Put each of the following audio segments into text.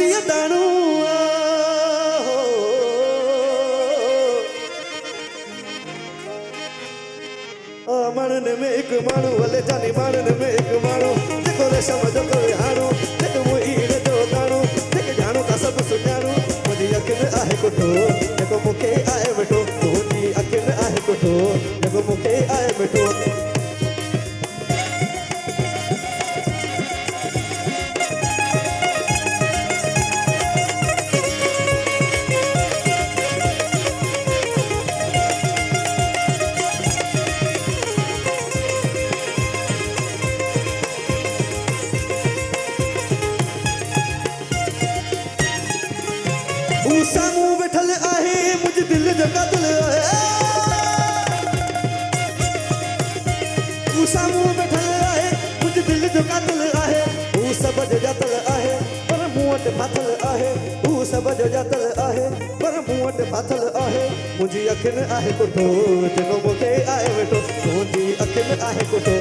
मोतीअ दाणो माण्हुनि में हिकु माण्हू हले जानी माण्हुनि में हिकु माण्हू जेको रेशम जो कोई हाणो जेको मुहीर जो गाणो जेके ॼाणो था सभु सुञाणो मुंहिंजी अखियुनि आहे कुठो जेको मूंखे आहे वेठो तुंहिंजी अखियुनि आहे कुठो जेको मूंखे आहे वेठो सामूं वेठल आहे मुंहिंजे दिलि जो कातिल आहे तूं सामूं वेठल आहे मुंहिंजे दिलि जो कातिल आहे हू सभु जो ॼातल आहे पर मूं वटि फाथल आहे हू सभु जो ॼातल आहे पर मूं वटि फाथल आहे मुंहिंजी अखियुनि आहे कुठो जेको मूंखे आहे वेठो तुंहिंजी अखियुनि आहे कुठो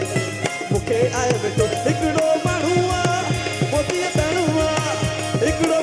मूंखे आहे वेठो हिकिड़ो माण्हू आहे मोतीअ दाणो आहे हिकिड़ो